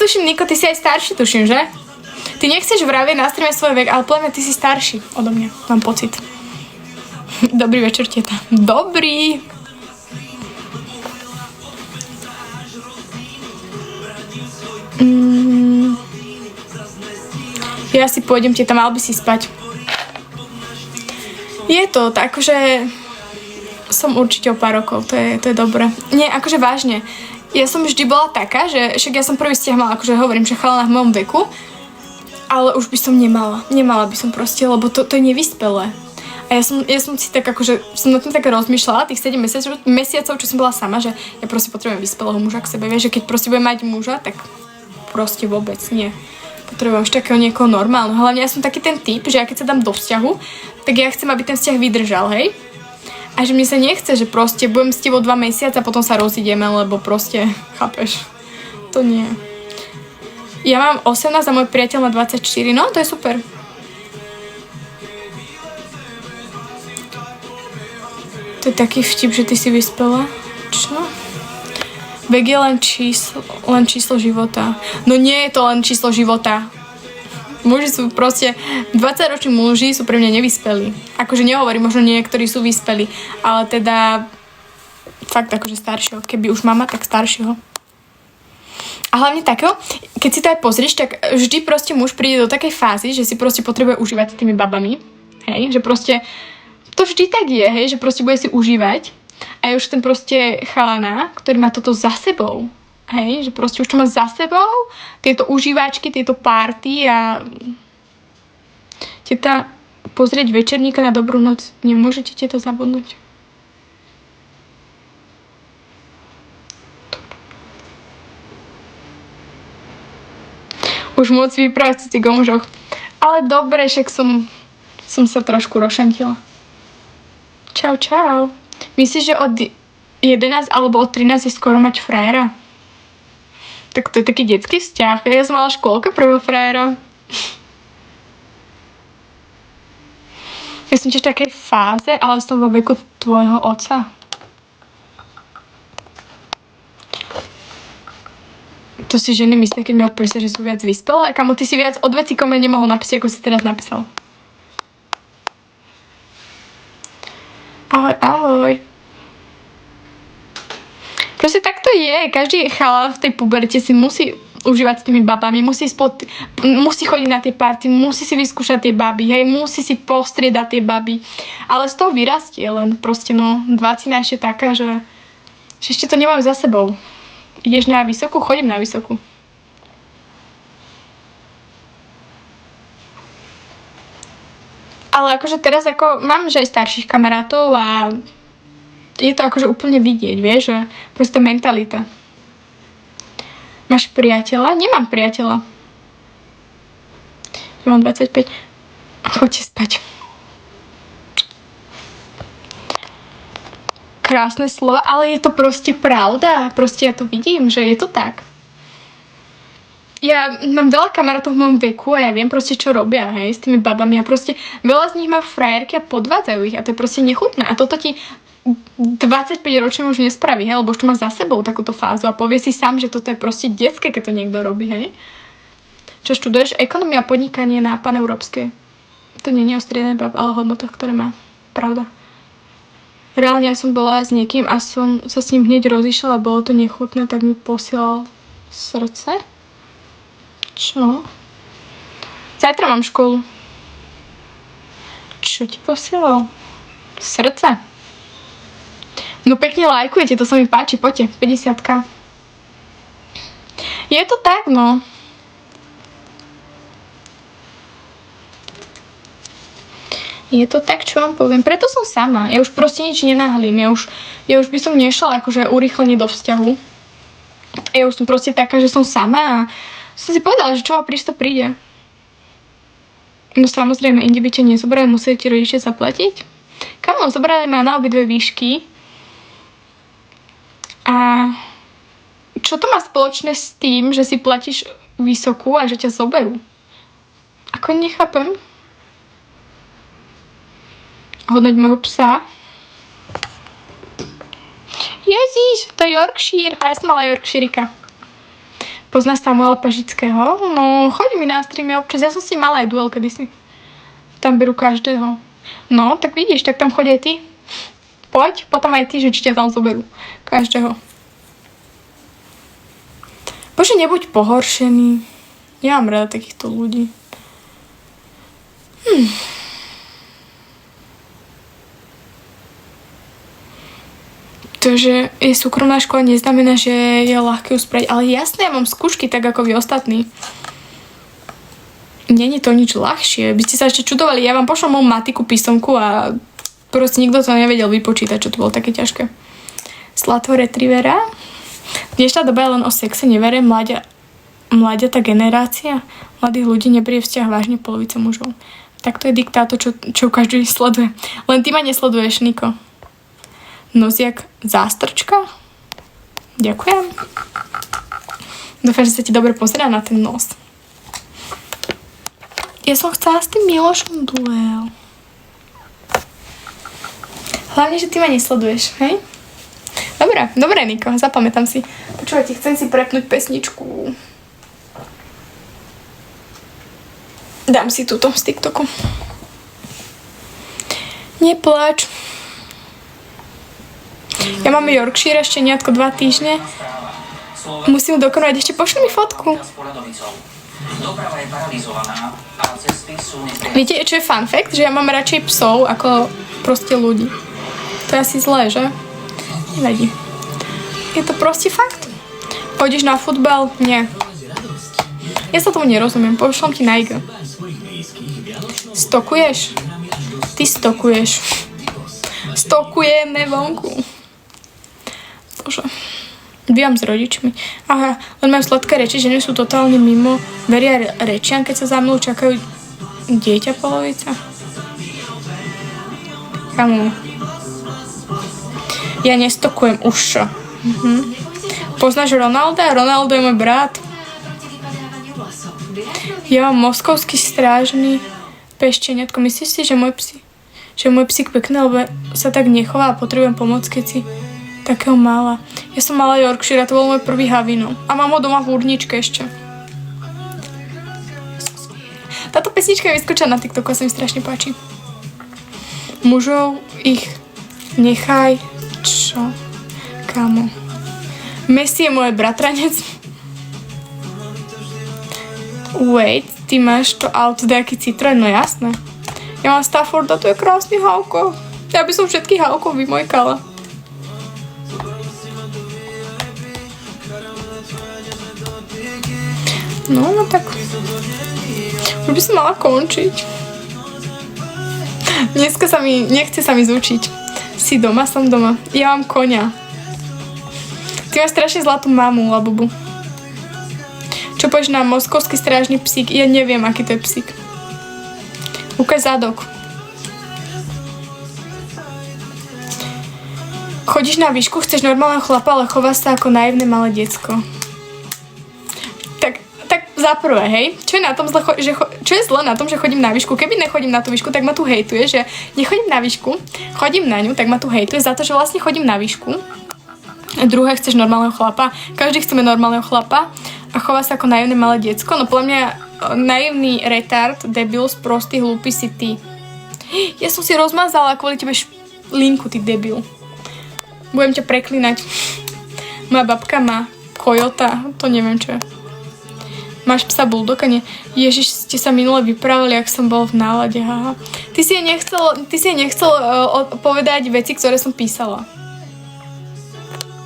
tuším, Niko, ty si aj starší, tuším, že? Ty nechceš vravieť na streame svoj vek, ale podľa mňa ty si starší odo mňa, mám pocit. Dobrý večer, teta. Dobrý. Ja si pôjdem, teta, mal by si spať. Je to tak, že som určite o pár rokov, to je dobré. Nie, akože vážne. Ja som vždy bola taká, že však ja som prvý vzťah mala, akože hovorím, že chalana v mojom veku, ale už by som nemala. Nemala by som proste, lebo to je nevyspelé. A ja som si tak akože, som na tom tak rozmýšľala tých 7 mesiacov, čo som bola sama, že ja proste potrebujem vyspelého muža k sebe, vieš, že keď proste budem mať muža, tak proste vôbec nie. Potrebujem už takého niekoho normálneho. Hlavne ja som taký ten typ, že ja keď sa dám do vzťahu, tak ja chcem, aby ten vzťah vydržal, hej? A že mne sa nechce, že proste budem s tebou 2 mesiace a potom sa rozídeme, lebo proste, chápeš, to nie. Ja mám 18 a môj priateľ má 24, no to je super. To je taký vtip, že ty si vyspela. Čo? Vek je len číslo života. No nie je to len číslo života. Muži sú proste, 20-roční muži sú pre mňa nevyspelí. Akože nehovorím, možno niektorí sú vyspelí, ale teda fakt akože staršieho. Keby už mama, tak staršieho. A hlavne takého, keď si to aj pozrieš, tak vždy proste muž príde do takej fázy, že si proste potrebuje užívať s tými babami. Hej, že proste to vždy tak je, hej, že proste bude si užívať a je už ten proste chalana, ktorý má toto za sebou, hej, že proste už to má za sebou, tieto užívačky, tieto party a teta, pozrieť večerníka na dobrú noc, nemôžete teta zabudnúť. Už môcť vyprávať si o mužoch. Ale dobre, však som sa trošku rošantila. Čau, čau. Myslíš, že od 11 alebo od 13 je skoro mať frajera? Tak to je taký detský vzťah. Ja som mala škôlka prvého frajera. Ja som tiež v takej fáze, ale som vo veku tvojho otca. To si ženy myslia, keď mi odpíš, že sú viac vyspelé. A kamo, ty si viac od vecí komu nemohol napísať, ako si teraz napísal. Ahoj, ahoj. Proste tak to je. Každý chalán v tej puberte si musí užívať s tými babami, musí chodiť na tie party, musí si vyskúšať tie baby, hej, musí si postriedať tie baby. Ale z toho vyrastie, len proste no, 20 je taká, že ešte to nemám za sebou. Ideš na vysokú? Chodím na vysokú. Ale akože teraz ako mám že aj starších kamarátov a je to akože úplne vidieť, vieš, že proste mentalita. Máš priateľa? Nemám priateľa. Ja mám 25. Choďte spať. Krásne slova, ale je to proste pravda. Proste ja to vidím, že je to tak. Ja mám veľa kamarátov v mojom veku a ja viem proste, čo robia, hej, s tými babami a proste veľa z nich má frajerky a podvádzajú ich a to je proste nechutné a toto ti 25-ročný už nespraví, hej, lebo už to má za sebou takúto fázu a povie si sám, že toto je proste detské, keď to niekto robí, hej. Čo študuješ? Ekonomia a podnikanie na paneurópskej. To nie je o striedaní bab, ale o hodnotách, ktoré má. Pravda. Reálne ja som bola s niekým a som sa s ním hneď rozišla a bolo to nechutné, tak mi posielal srdce. Čo? Zajtra mám školu. Čo ti posielal? Srdce. No pekne lajkujete, to sa mi páči, poďte, 50-ka. Je to tak, no. Je to tak, čo vám poviem. Preto som sama. Ja už proste nič nenáhlím. Ja už by som nešla akože urýchlenie do vzťahu. Ja už som proste taká, že som sama a som si povedala, že čo ma prísť, to príde. No samozrejme, inde by ťa nezobrali, museli ti rodičia zaplatiť. Kamo, zobrali ma na obidve výšky. A čo to má spoločné s tým, že si platíš vysokú a že ťa zoberú? Ako nechápem. Hodnoť môjho psa. Ježiš, to je Yorkshire. A ja som mala Yorkshireka. Poznáš Samuela Pažického? No, chodí mi na streamy občas. Ja som si mala aj duel kedysi. Tam berú každého. No, tak vidíš, tak tam chodí aj ty. Poď, potom aj ty, že či ťa tam zoberú. Každého. Bože, nebuď pohoršený. Ja mám rada takýchto ľudí. To, že je súkromná škola, neznamená, že je ľahké uspraviť. Ale jasné, ja mám skúšky tak, ako vy ostatní. Není to nič ľahšie. By ste sa ešte čudovali. Ja vám pošlom moju matiku písomku a proste nikto to nevedel vypočítať, čo to bolo také ťažké. Zlato retrievera. Dnešná doba je len o sexe, nevere. Mláďatá generácia mladých ľudí neberie vzťah vážne polovica mužov. Tak to je diktátor, čo každý sleduje. Len ty ma nesleduješ, Niko. Noziak zástrčka? Ďakujem. Dúfam, že sa ti dobre pozerá na ten nos. Ja som chcela s tým Milošom duel. Hlavne, že ty ma nesleduješ, hej? Dobre, Niko, zapamätám si. Počúvajte, chcem si prepnúť pesničku. Dám si túto z TikToku. Neplač. Ja mám Yorkshire ešte nejako 2 týždne. Musím dokonať. Ešte pošli mi fotku. Viete, čo je fun fact? Že ja mám radšej psov ako proste ľudí. To je asi zlé, že? Nevadí. Je to proste fakt. Pôjdeš na futbal? Nie. Ja sa tomu nerozumiem. Pošlom ti na IG. Stokuješ? Ty stokuješ. Stokujeme vonku. Bože. Bývam s rodičmi. Aha, len majú sladké reči, že nie sú totálne mimo. Veria rečiam, keď sa za mnou čakajú dieťa polovica. Kamu. Ja nestokujem už čo. Poznáš Ronalda? Ronaldo je môj brat. Ja mám moskovský strážny pešteniatko. Myslíš si, že môj psík pekný, lebo sa tak nechová a potrebujem pomoc, keď si takého mala. Ja som mala Yorkshire, to bol môj prvý havino. A mám ho doma v úrničke ešte. Táto pesnička je vyskočila na TikToku a sa mi strašne páči. Mužov ich nechaj. Čo? Kamo. Messi je môj bratranec. Wait, ty máš to auto nejaký Citroen, no jasné. Ja mám Stafforda, to je krásny Hauko. Ja by som všetkých Haukov vymojkala. No tak. Už by som mala končiť. Dneska nechce sa mi zúčiť. Si doma? Som doma. Ja mám koňa. Ty máš strašne zlatú mamu, labubu. Čo povieš na moskovský strážny psík? Ja neviem, aký to je psík. Ukáž zadok. Chodíš na výšku, chceš normálneho chlapa, ale chováš sa ako naivné malé decko. Tak za prvé, hej, čo je zle na tom, že chodím na výšku? Keby nechodím na tú výšku, tak ma tu hejtuje, že nechodím na výšku, chodím na ňu, tak ma tu hejtuje za to, že vlastne chodím na výšku. Druhé, chceš normálneho chlapa. Každý chceme normálneho chlapa a chová sa ako naivné malé decko. No podľa mňa naivný retard, debil, sprostý, hlúpy si ty. Ja som si rozmazala kvôli tebe linku, ty debil. Budem ťa preklínať. Moja babka má kojota, to neviem čo je. Máš psa bulldog? Nie. Ježiš, ste sa minule vyprávali, ak som bol v nálade, haha. Ty si nechcel povedať veci, ktoré som písala.